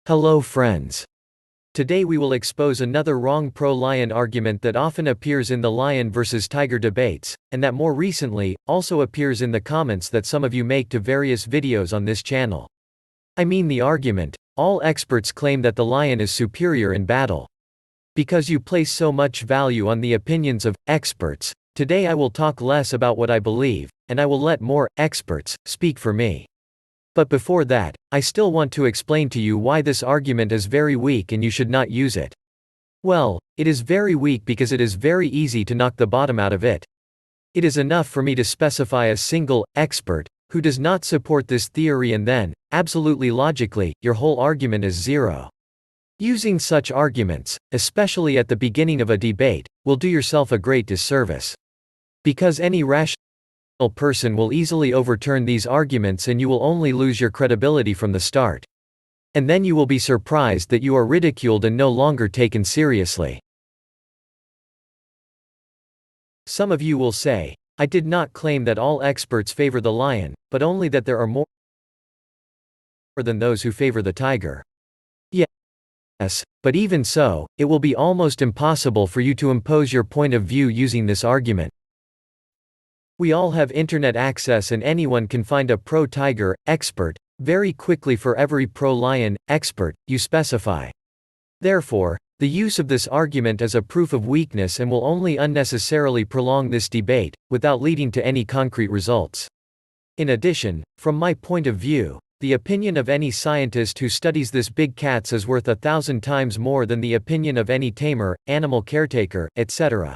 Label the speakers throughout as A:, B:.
A: Hello friends. Today we will expose another wrong pro-lion argument that often appears in the lion versus tiger debates, and that more recently, also appears in the comments that some of you make to various videos on this channel. I mean the argument, all experts claim that the lion is superior in battle. Because you place so much value on the opinions of experts, today I will talk less about what I believe, and I will let more experts speak for me. But before that, I still want to explain to you why this argument is very weak and you should not use it. Well, it is very weak because it is very easy to knock the bottom out of it. It is enough for me to specify a single expert who does not support this theory, and then, absolutely logically, your whole argument is zero. Using such arguments, especially at the beginning of a debate, will do yourself a great disservice. Because any rational person will easily overturn these arguments and you will only lose your credibility from the start. And then you will be surprised that you are ridiculed and no longer taken seriously. Some of you will say, I did not claim that all experts favor the lion, but only that there are more than those who favor the tiger. Yes, but even so, it will be almost impossible for you to impose your point of view using this argument. We all have internet access and anyone can find a pro-tiger expert very quickly for every pro-lion expert you specify. Therefore, the use of this argument is a proof of weakness and will only unnecessarily prolong this debate, without leading to any concrete results. In addition, from my point of view, the opinion of any scientist who studies this big cats is worth 1,000 times more than the opinion of any tamer, animal caretaker, etc.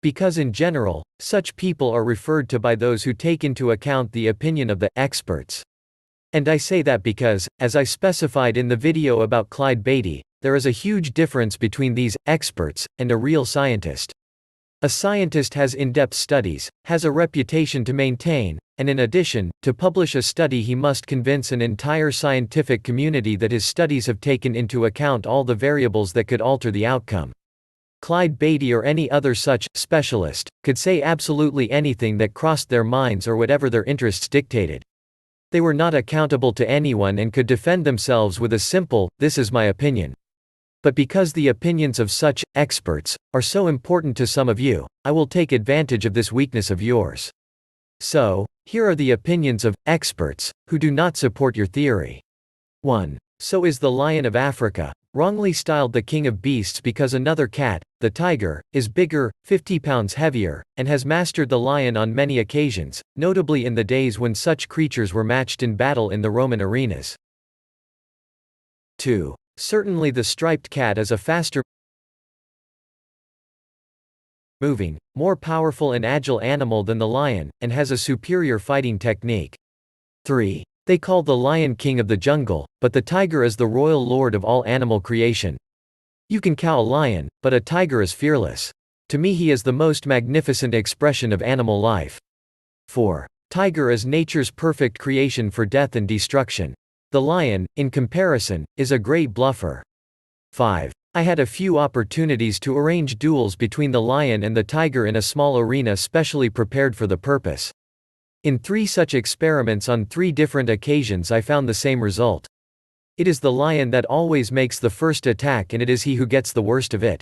A: Because in general, such people are referred to by those who take into account the opinion of the experts. And I say that because, as I specified in the video about Clyde Beatty, there is a huge difference between these experts and a real scientist. A scientist has in-depth studies, has a reputation to maintain, and in addition, to publish a study he must convince an entire scientific community that his studies have taken into account all the variables that could alter the outcome. Clyde Beatty or any other such specialist could say absolutely anything that crossed their minds or whatever their interests dictated. They were not accountable to anyone and could defend themselves with a simple, "This is my opinion." But because the opinions of such experts are so important to some of you, I will take advantage of this weakness of yours. So, here are the opinions of experts who do not support your theory. 1. So is the lion of Africa, wrongly styled the king of beasts because another cat, the tiger, is bigger, 50 pounds heavier, and has mastered the lion on many occasions, notably in the days when such creatures were matched in battle in the Roman arenas. 2. Certainly the striped cat is a faster moving, more powerful and agile animal than the lion, and has a superior fighting technique. 3. They call the lion king of the jungle, but the tiger is the royal lord of all animal creation. You can cow a lion, but a tiger is fearless. To me he is the most magnificent expression of animal life. 4. Tiger is nature's perfect creation for death and destruction. The lion, in comparison, is a great bluffer. 5. I had a few opportunities to arrange duels between the lion and the tiger in a small arena specially prepared for the purpose. In 3 such experiments on 3 different occasions I found the same result. It is the lion that always makes the first attack and it is he who gets the worst of it.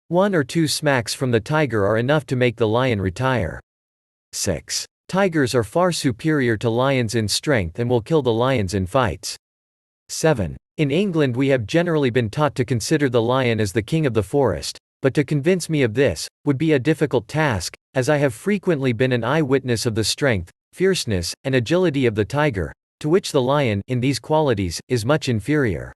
A: 1 or 2 smacks from the tiger are enough to make the lion retire. 6. Tigers are far superior to lions in strength and will kill the lions in fights. 7. In England we have generally been taught to consider the lion as the king of the forest, but to convince me of this would be a difficult task, as I have frequently been an eyewitness of the strength, fierceness, and agility of the tiger, to which the lion, in these qualities, is much inferior.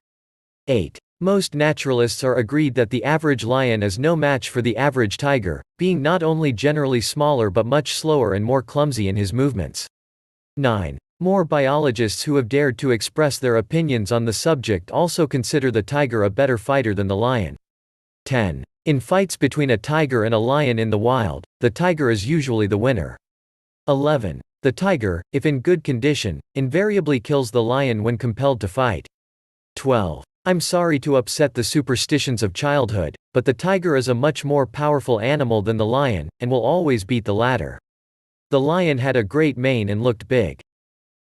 A: 8. Most naturalists are agreed that the average lion is no match for the average tiger, being not only generally smaller but much slower and more clumsy in his movements. 9. More biologists who have dared to express their opinions on the subject also consider the tiger a better fighter than the lion. 10. In fights between a tiger and a lion in the wild, the tiger is usually the winner. 11. The tiger, if in good condition, invariably kills the lion when compelled to fight. 12. I'm sorry to upset the superstitions of childhood, but the tiger is a much more powerful animal than the lion, and will always beat the latter. The lion had a great mane and looked big.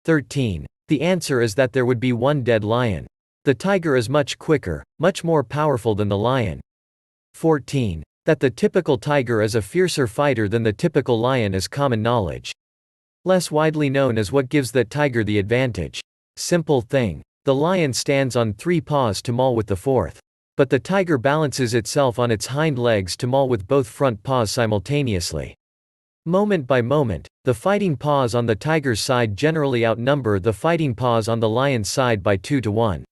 A: 13. The answer is that there would be one dead lion. The tiger is much quicker, much more powerful than the lion. 14. That the typical tiger is a fiercer fighter than the typical lion is common knowledge. Less widely known is what gives that tiger the advantage. Simple thing. The lion stands on 3 paws to maul with the 4th. But the tiger balances itself on its hind legs to maul with both front paws simultaneously. Moment by moment, the fighting paws on the tiger's side generally outnumber the fighting paws on the lion's side by 2 to 1.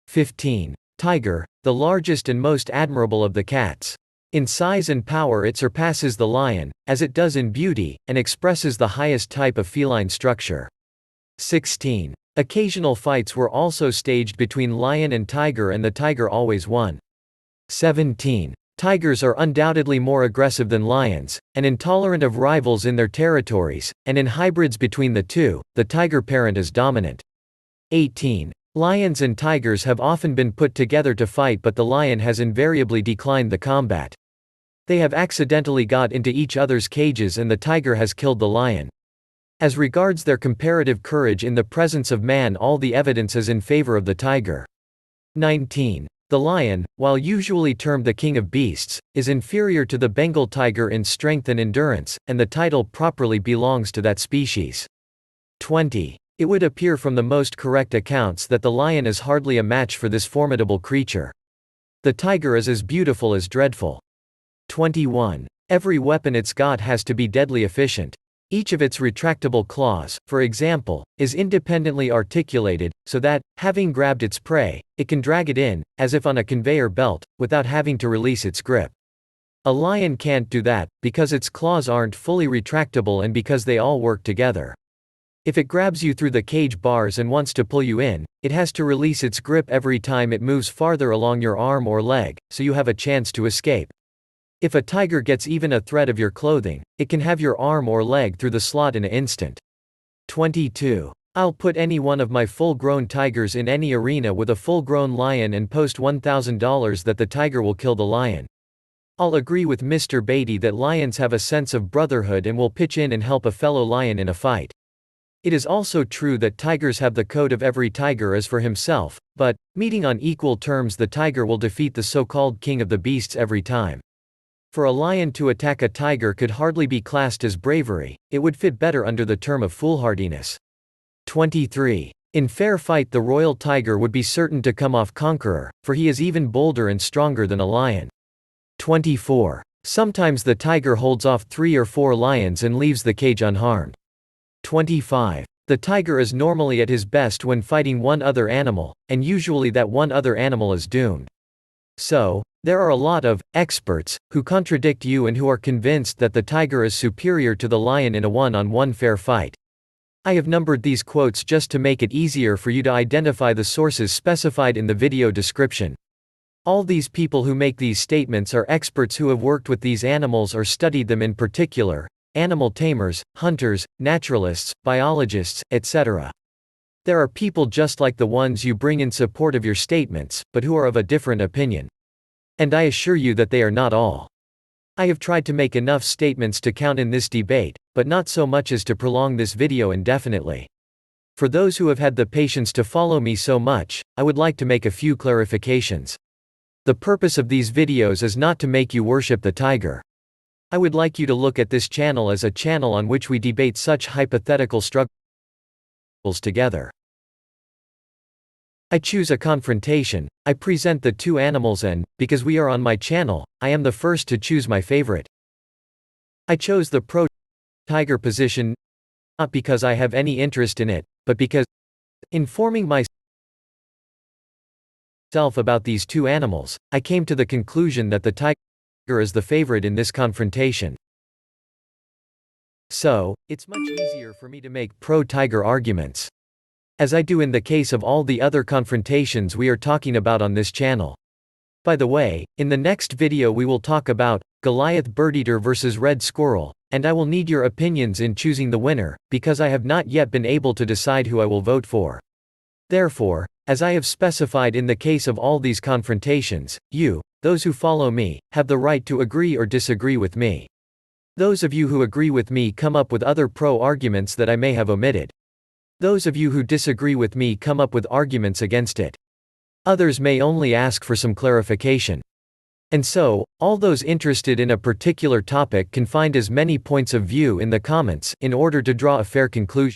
A: 15. Tiger, the largest and most admirable of the cats. In size and power it surpasses the lion, as it does in beauty, and expresses the highest type of feline structure. 16. Occasional fights were also staged between lion and the tiger always won. 17. Tigers are undoubtedly more aggressive than lions, and intolerant of rivals in their territories, and in hybrids between the two, the tiger parent is dominant. 18. Lions and tigers have often been put together to fight, but the lion has invariably declined the combat. They have accidentally got into each other's cages and the tiger has killed the lion. As regards their comparative courage in the presence of man, all the evidence is in favor of the tiger. 19. The lion, while usually termed the king of beasts, is inferior to the Bengal tiger in strength and endurance, and the title properly belongs to that species. 20. It would appear from the most correct accounts that the lion is hardly a match for this formidable creature. The tiger is as beautiful as dreadful. 21. Every weapon it's got has to be deadly efficient. Each of its retractable claws, for example, is independently articulated, so that, having grabbed its prey, it can drag it in, as if on a conveyor belt, without having to release its grip. A lion can't do that, because its claws aren't fully retractable and because they all work together. If it grabs you through the cage bars and wants to pull you in, it has to release its grip every time it moves farther along your arm or leg, so you have a chance to escape. If a tiger gets even a thread of your clothing, it can have your arm or leg through the slot in an instant. 22. I'll put any one of my full-grown tigers in any arena with a full-grown lion and post $1,000 that the tiger will kill the lion. I'll agree with Mr. Beatty that lions have a sense of brotherhood and will pitch in and help a fellow lion in a fight. It is also true that tigers have the coat of every tiger as for himself, but, meeting on equal terms, the tiger will defeat the so-called king of the beasts every time. For a lion to attack a tiger could hardly be classed as bravery, it would fit better under the term of foolhardiness. 23. In fair fight the royal tiger would be certain to come off conqueror, for he is even bolder and stronger than a lion. 24. Sometimes the tiger holds off 3 or 4 lions and leaves the cage unharmed. 25. The tiger is normally at his best when fighting one other animal, and usually that one other animal is doomed. So, there are a lot of experts who contradict you and who are convinced that the tiger is superior to the lion in a one-on-one fair fight. I have numbered these quotes just to make it easier for you to identify the sources specified in the video description. All these people who make these statements are experts who have worked with these animals or studied them in particular: animal tamers, hunters, naturalists, biologists, etc. There are people just like the ones you bring in support of your statements, but who are of a different opinion. And I assure you that they are not all. I have tried to make enough statements to count in this debate, but not so much as to prolong this video indefinitely. For those who have had the patience to follow me so much, I would like to make a few clarifications. The purpose of these videos is not to make you worship the tiger. I would like you to look at this channel as a channel on which we debate such hypothetical struggles together. I choose a confrontation, I present the two animals, and, because we are on my channel, I am the first to choose my favorite. I chose the pro-tiger position, not because I have any interest in it, but because, informing myself about these two animals, I came to the conclusion that the tiger is the favorite in this confrontation. So, it's much easier for me to make pro-tiger arguments, as I do in the case of all the other confrontations we are talking about on this channel. By the way, in the next video we will talk about Goliath Birdeater versus Red Squirrel, and I will need your opinions in choosing the winner, because I have not yet been able to decide who I will vote for. Therefore, as I have specified in the case of all these confrontations, you, those who follow me, have the right to agree or disagree with me. Those of you who agree with me come up with other pro-arguments that I may have omitted. Those of you who disagree with me come up with arguments against it. Others may only ask for some clarification. And so, all those interested in a particular topic can find as many points of view in the comments, in order to draw a fair conclusion.